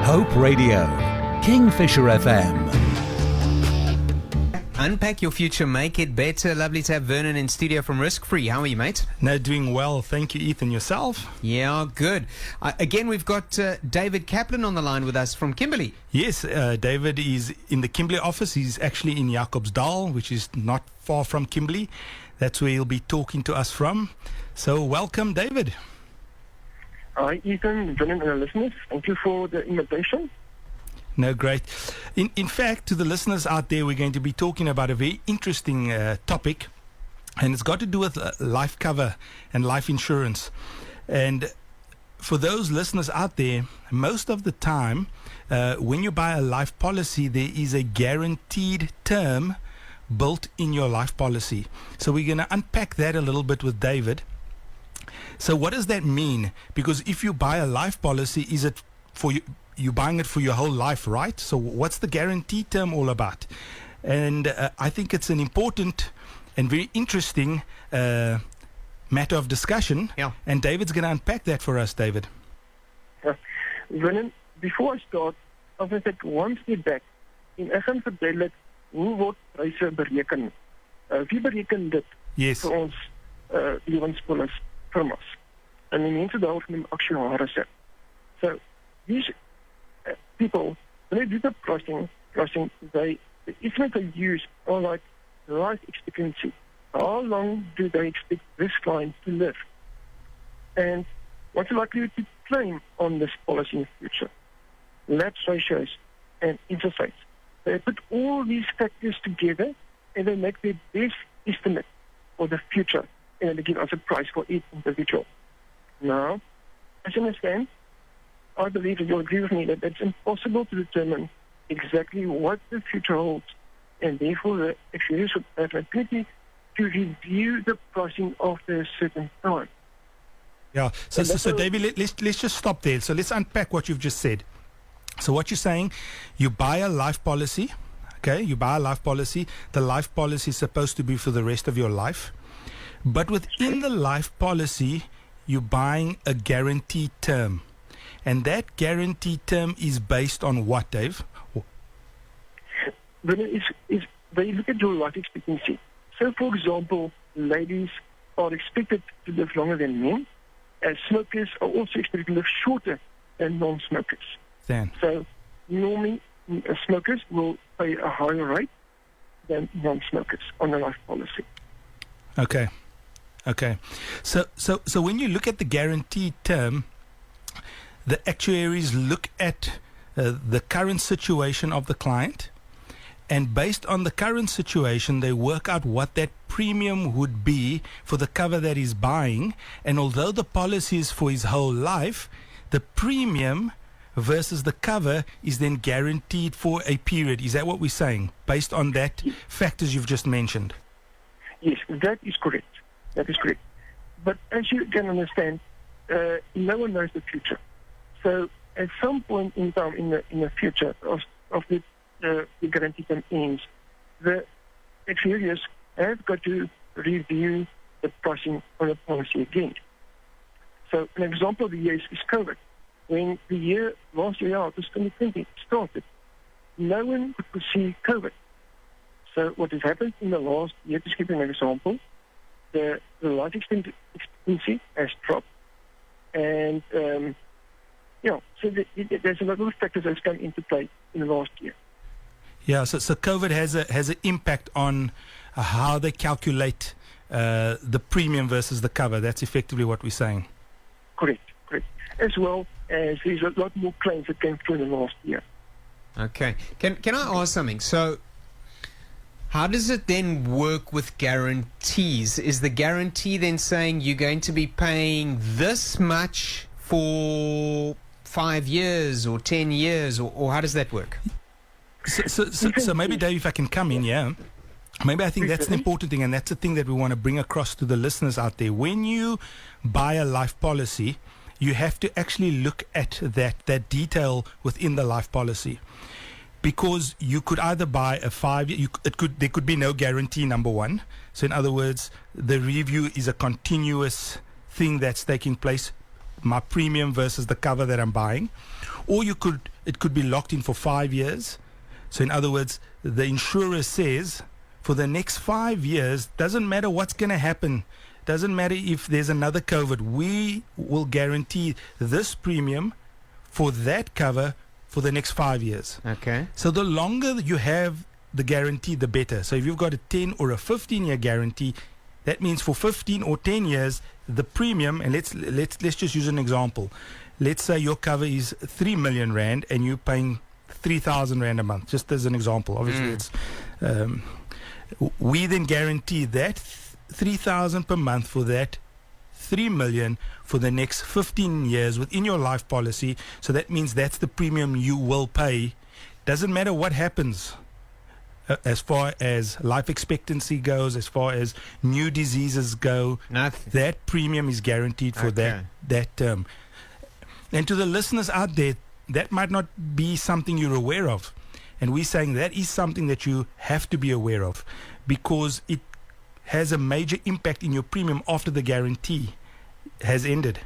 Hope Radio, Kingfisher FM. Unpack your future, make it better. Lovely to have Vernon in studio from Risk Free. How are you, mate? No, doing well. Thank you, Ethan. Yourself? Yeah, good. Again, we've got David Kaplan on the line with us from Kimberley. Yes, David is in the Kimberley office. He's actually in Jacobsdal, which is not far from Kimberley. That's where he'll be talking to us from. So welcome, David. Hi, Ethan, Vernon, and the listeners. Thank you for the invitation. No, great. In fact, to the listeners out there, we're going to be talking about a very interesting topic, and it's got to do with life cover and life insurance. And for those listeners out there, most of the time, when you buy a life policy, there is a guaranteed term built in your life policy. So we're going to unpack that a little bit with David. So what does that mean? Because if you buy a life policy, is it for you? You're buying it for your whole life, right? So what's the guarantee term all about? And I think it's an important and very interesting matter of discussion. Yeah. And David's going to unpack that for us, David. Vernon, before I start, I wil net one step back. En ek gaan verduidelik hoe word pryse bereken. Wie bereken dit Yes. vir ons lewenspolis firmas? En die mense daar genoem aktuarissen. So these people, when they do the pricing, the estimate they use are like life expectancy. How long do they expect this client to live? And what's the likelihood to claim on this policy in the future? Lapse ratios and interest rates. They put all these factors together and they make their best estimate for the future, and they give us a price for each individual. Now, as you understand, I believe that you'll agree with me that it's impossible to determine exactly what the future holds, and therefore the actuaries should have an ability to review the pricing after a certain time. Yeah. So David, let's just stop there. So let's unpack what you've just said. So what you're saying, you buy a life policy, okay? You buy a life policy. The life policy is supposed to be for the rest of your life. But within the life policy, you're buying a guaranteed term. And that guaranteed term is based on what, Dave? Then they look at your life expectancy. So, for example, ladies are expected to live longer than men, as smokers are also expected to live shorter than non-smokers. Then. So, normally, smokers will pay a higher rate than non-smokers on the life policy. Okay. So when you look at the guaranteed term, the actuaries look at the current situation of the client, and based on the current situation, they work out what that premium would be for the cover that he's buying. And although the policy is for his whole life, the premium versus the cover is then guaranteed for a period. Is that what we're saying, based on that factors you've just mentioned? Yes, that is correct. But as you can understand, no one knows the future. So at some point in time in the future of the guarantee term ends, the actuaries have got to review the pricing on the policy again. So an example of the year is COVID. When the last year out, 2020, started, no one could foresee COVID. So what has happened in the last year, to give you an example, the life expectancy has dropped, and so there's a lot of factors that's come into play in the last year. Yeah, so COVID has an impact on how they calculate the premium versus the cover. That's effectively what we're saying. Correct. As well as there's a lot more claims that came through in the last year. Okay. Can I ask something? So how does it then work with guarantees? Is the guarantee then saying you're going to be paying this much for 5 years or 10 years, or how does that work? So maybe, Dave, if I can come in, yeah. Maybe I think that's an important thing, and that's the thing that we want to bring across to the listeners out there. When you buy a life policy, you have to actually look at that detail within the life policy. Because you could either buy a 5 year, there could be no guarantee, number one. So in other words, the review is a continuous thing that's taking place, my premium versus the cover that I'm buying. Or it could be locked in for 5 years. So in other words, the insurer says for the next 5 years, doesn't matter what's going to happen, doesn't matter if there's another COVID, we will guarantee this premium for that cover for the next 5 years. Okay. So the longer you have the guarantee, the better. So if you've got a 10 or a 15-year guarantee, that means for 15 or 10 years, the premium, and let's just use an example. Let's say your cover is 3 million rand and you're paying 3,000 rand a month, just as an example. Obviously, it's we then guarantee that 3,000 per month for that 3 million for the next 15 years within your life policy. So that means that's the premium you will pay. Doesn't matter what happens as far as life expectancy goes, as far as new diseases go. Nothing. That premium is guaranteed for that term. And to the listeners out there, that might not be something you're aware of. And we're saying that is something that you have to be aware of, because it has a major impact in your premium after the guarantee has ended,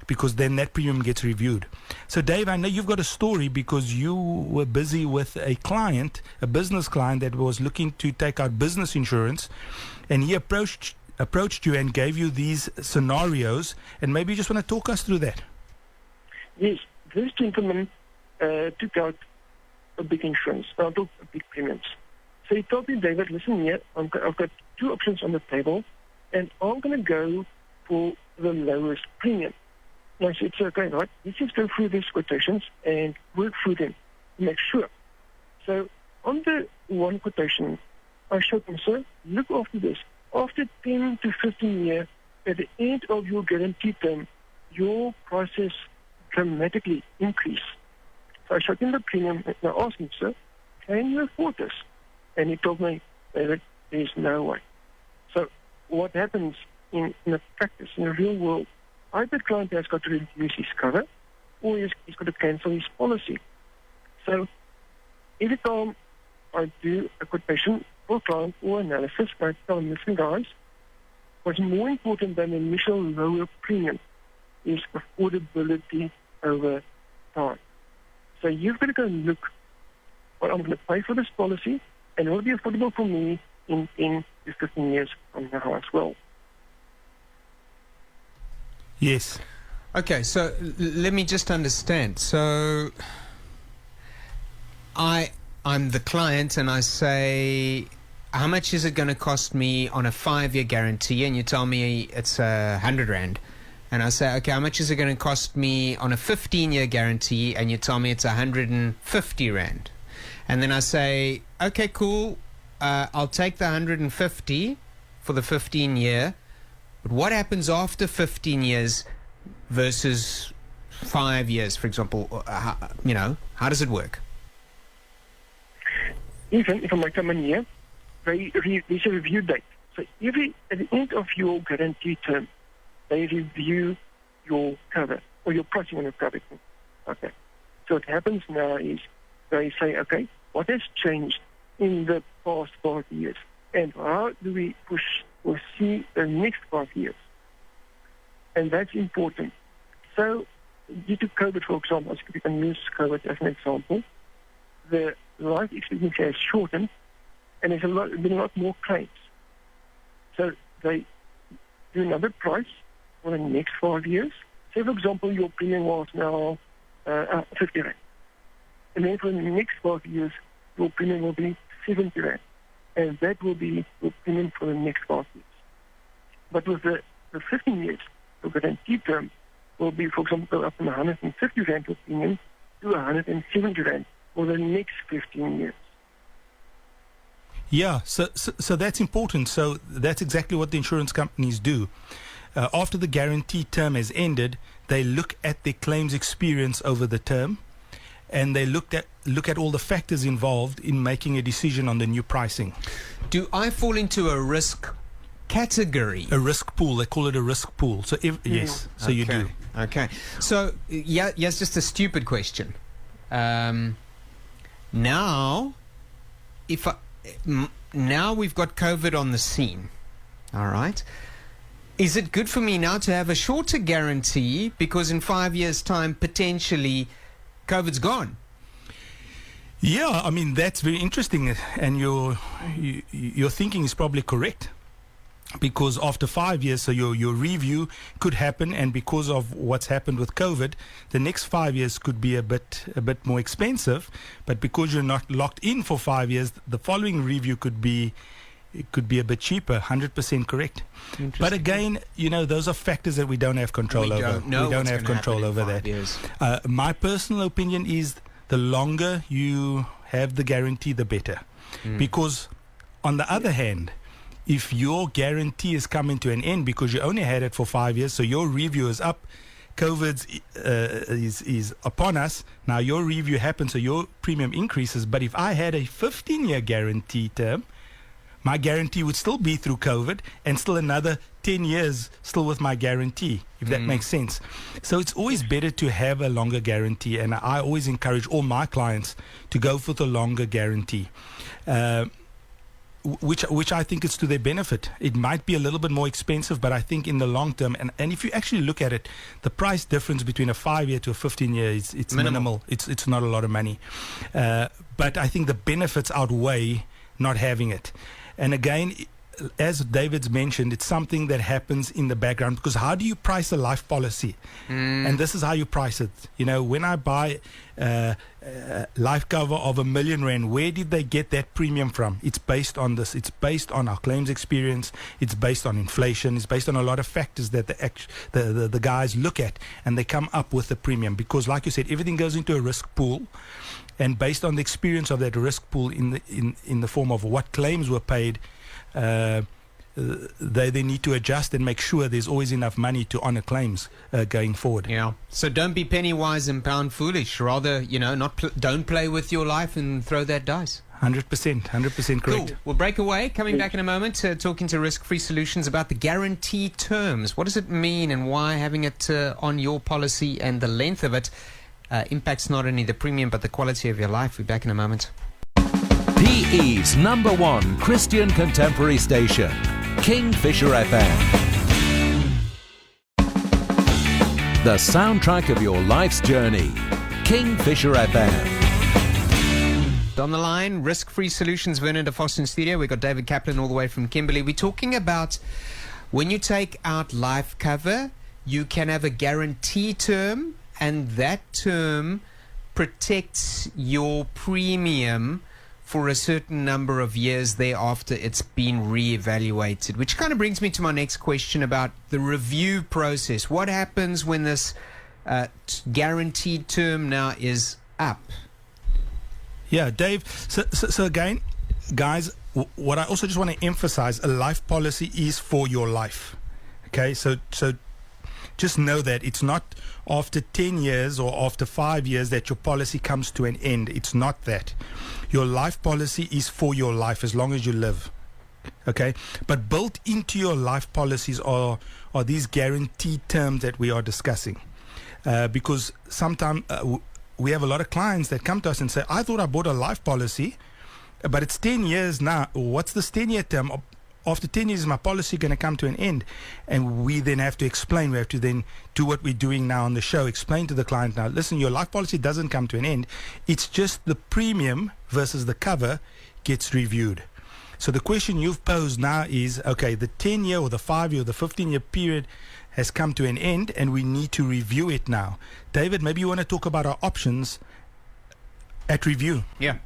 because then that premium gets reviewed. So Dave, I know you've got a story because you were busy with a client, a business client that was looking to take out business insurance, and he approached you and gave you these scenarios, and maybe you just want to talk us through that. Yes, this gentleman took out a big insurance, a big premiums. So he told me, David, listen here, I've got two options on the table, and I'm going to go for the lowest premium. And I said, it's okay, right? Let's just go through these quotations and work through them to make sure. So on the one quotation, I showed him, sir, look after this. After 10 to 15 years, at the end of your guarantee term, your prices dramatically increase. So I showed him the premium and I asked him, sir, can you afford this? And he told me, David, there's no way. So what happens in the practice, in the real world, either the client has got to reduce his cover or he's got to cancel his policy. So every time I do a quotation for a client or analysis, I tell them, listen guys, what's more important than the initial lower premium is affordability over time. So you've got to go and look, well, I'm going to pay for this policy and it will be affordable for me in 10 to 15 years from now as well. Yes. Okay, so let me just understand. So I'm the client and I say, how much is it going to cost me on a 5-year guarantee? And you tell me it's 100 Rand. And I say, okay, how much is it going to cost me on a 15-year guarantee? And you tell me it's 150 Rand. And then I say, okay, cool, I'll take the 150 for the 15-year. But what happens after 15 years versus 5 years, for example? How does it work? Even if I might come in here, there's a review date. So at the end of your guarantee term, they review your cover or your pricing on your cover. Okay. So what happens now is they say, okay, what has changed in the past 5 years? And how do we push or see the next 5 years? And that's important. So due to COVID, for example, if we can use COVID as an example, the life expectancy has shortened and there's been a lot more claims. So they do another price for the next 5 years. Say, for example, your premium was now 50 Rand. And then for the next 5 years, your premium will be 70 Rand. And that will be your premium for the next 5 years. But with the 15 years, the guarantee term will be, for example, up from 150 Rand per premium to 170 Rand for the next 15 years. Yeah, so that's important. So that's exactly what the insurance companies do. After the guarantee term has ended, they look at the claims experience over the term, and they look at all the factors involved in making a decision on the new pricing. Do I fall into a risk category? A risk pool. They call it a risk pool. So yes, so you do. Okay. So it's just a stupid question. Now we've got COVID on the scene. All right. Is it good for me now to have a shorter guarantee because in 5 years' time, potentially, COVID's gone. Yeah, I mean, that's very interesting, and your thinking is probably correct. Because after 5 years, so your review could happen, and because of what's happened with COVID, the next 5 years could be a bit more expensive. But because you're not locked in for 5 years, the following review could be a bit cheaper. 100% correct. But again, those are factors that we don't have control over. We don't have control over that. My personal opinion is the longer you have the guarantee, the better. Because on the other hand, if your guarantee is coming to an end because you only had it for 5 years, so your review is up, COVID is upon us, now your review happens, so your premium increases. But if I had a 15-year guarantee term, my guarantee would still be through COVID and still another 10 years still with my guarantee, if that makes sense. So it's always better to have a longer guarantee, and I always encourage all my clients to go for the longer guarantee. Which I think is to their benefit. It might be a little bit more expensive, but I think in the long term, and if you actually look at it, the price difference between a 5-year to a 15-year it's minimal. It's not a lot of money. But I think the benefits outweigh not having it. And again, as David's mentioned, it's something that happens in the background, because how do you price a life policy? And this is how you price it. When I buy life cover of R1 million, where did they get that premium from? It's based on this. It's based on our claims experience. It's based on inflation. It's based on a lot of factors that the guys look at, and they come up with the premium. Because, like you said, everything goes into a risk pool, and based on the experience of that risk pool in the form of what claims were paid, they need to adjust and make sure there's always enough money to honor claims going forward. Yeah. So don't be penny wise and pound foolish. Rather, don't play with your life and throw that dice. 100% correct. Cool. We'll break away. Coming back in a moment, talking to Risk Free Solutions about the guarantee terms. What does it mean, and why having it on your policy and the length of it impacts not only the premium but the quality of your life. We'll be back in a moment. PE's #1 Christian contemporary station, Kingfisher FM. The soundtrack of your life's journey, Kingfisher FM. On the line, Risk Free Solutions, Vernon de Vos in studio. We've got David Kaplan all the way from Kimberley. We're talking about when you take out life cover, you can have a guarantee term, and that term protects your premium for a certain number of years thereafter it's been re-evaluated, which kind of brings me to my next question about the review process. What happens when this guaranteed term now is up? Yeah, Dave. So again, guys, what I also just want to emphasize, a life policy is for your life. Okay, so just know that it's not after 10 years or after 5 years that your policy comes to an end. It's not that. Your life policy is for your life as long as you live. Okay? But built into your life policies are these guaranteed terms that we are discussing. Because sometimes we have a lot of clients that come to us and say, I thought I bought a life policy, but it's 10 years now. What's this 10-year term? After 10 years, is my policy going to come to an end? And we then have to explain. We have to then do what we're doing now on the show. Explain to the client, now, listen, your life policy doesn't come to an end. It's just the premium versus the cover gets reviewed. So the question you've posed now is, okay, the 10-year or the 5-year or the 15-year period has come to an end, and we need to review it now. David, maybe you want to talk about our options at review. Yeah.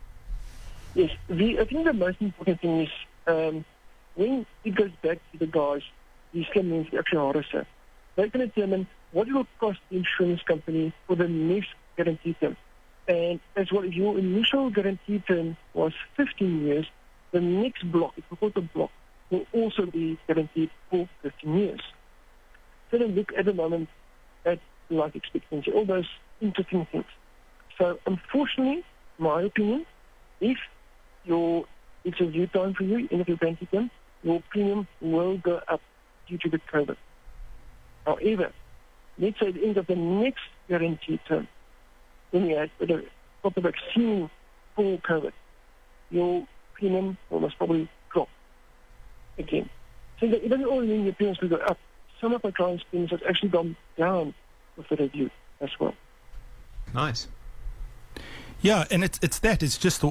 Yes. I think the most important thing is when it goes back to the guys, these means the actuarissen, they can determine what it will cost the insurance company for the next guarantee term. And as well, if your initial guarantee term was 15 years, the next block, if we call it a block, will also be guaranteed for 15 years. So then look at the moment at life expectancy, all those interesting things. So unfortunately, my opinion, if it's a due time for you, in your guarantee term, your premium will go up due to the COVID. However, let's say at the end of the next guarantee term, when you had got the vaccine for COVID, your premium will most probably drop again. So it doesn't always mean your premiums will go up. Some of my clients' premiums have actually gone down with the review as well. Nice. Yeah, and it's that. It's just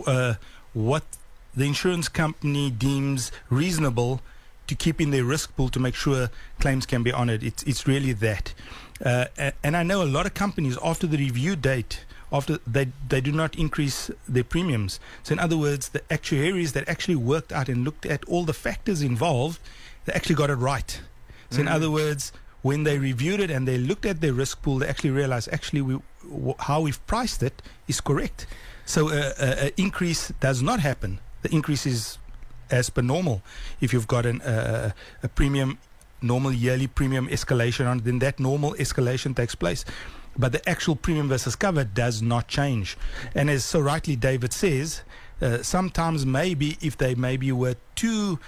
what the insurance company deems reasonable to keep in their risk pool to make sure claims can be honored. It's really that. And I know a lot of companies, after the review date, after they do not increase their premiums. So in other words, the actuaries that actually worked out and looked at all the factors involved, they actually got it right. So in other words, when they reviewed it and they looked at their risk pool, they actually realized how we've priced it is correct. So an increase does not happen. The increase is as per normal. If you've got a premium, normal yearly premium escalation on, then that normal escalation takes place. But the actual premium versus cover does not change. And as so rightly David says, sometimes maybe if they maybe were too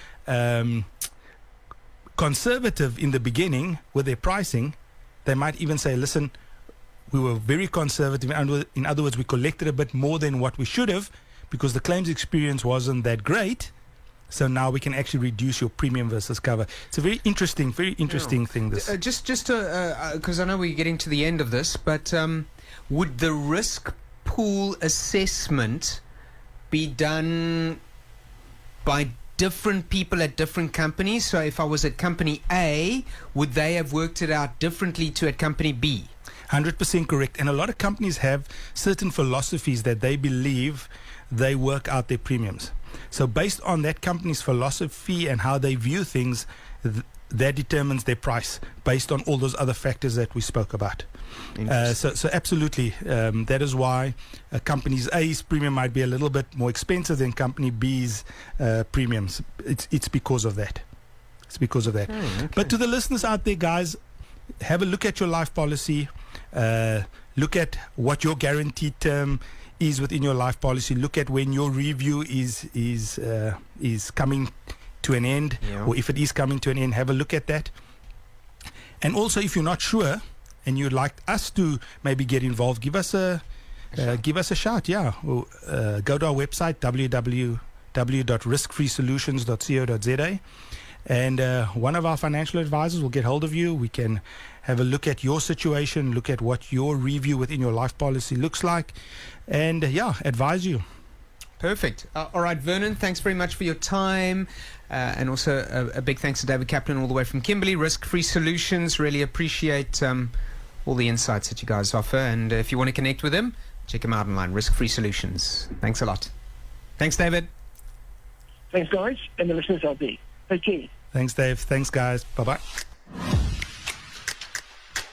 conservative in the beginning with their pricing, they might even say, listen, we were very conservative. In other words, we collected a bit more than what we should have because the claims experience wasn't that great. So now we can actually reduce your premium versus cover. It's a very interesting thing. This just because I know we're getting to the end of this, but would the risk pool assessment be done by different people at different companies? So if I was at company A, would they have worked it out differently to at company B? 100% correct. And a lot of companies have certain philosophies that they believe they work out their premiums. So based on that company's philosophy and how they view things, that determines their price based on all those other factors that we spoke about. So absolutely, that is why company's A's premium might be a little bit more expensive than company B's premiums. It's because of that. It's because of that. Okay. But to the listeners out there, guys, have a look at your life policy. Look at what your guaranteed term is within your life policy. Look at when your review is coming to an end, or if it is coming to an end, have a look at that. And also, if you're not sure and you'd like us to maybe get involved, give us a shout. Yeah, or, go to our website www.riskfreesolutions.co.za, and one of our financial advisors will get hold of you. We can have a look at your situation, look at what your review within your life policy looks like, and advise you. Perfect. All right, Vernon, thanks very much for your time. And also a big thanks to David Kaplan all the way from Kimberley, Risk Free Solutions. Really appreciate all the insights that you guys offer. And if you want to connect with him, check him out online, Risk Free Solutions. Thanks a lot. Thanks, David. Thanks, guys, and the listeners out there. Take care. Thanks, Dave. Thanks, guys. Bye-bye.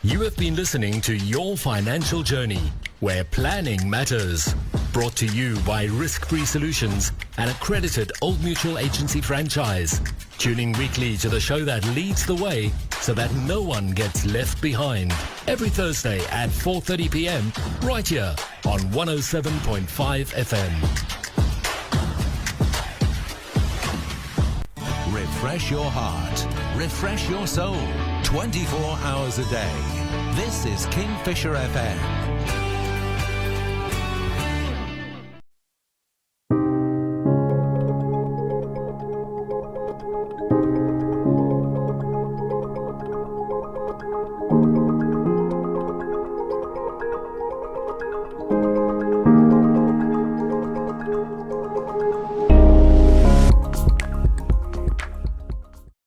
You have been listening to Your Financial Journey, where planning matters. Brought to you by Risk Free Solutions, an accredited Old Mutual agency franchise. Tuning weekly to the show that leads the way so that no one gets left behind. Every Thursday at 4:30 p.m. right here on 107.5 FM. Refresh your heart. Refresh your soul. 24 hours a day. This is Kingfisher FM.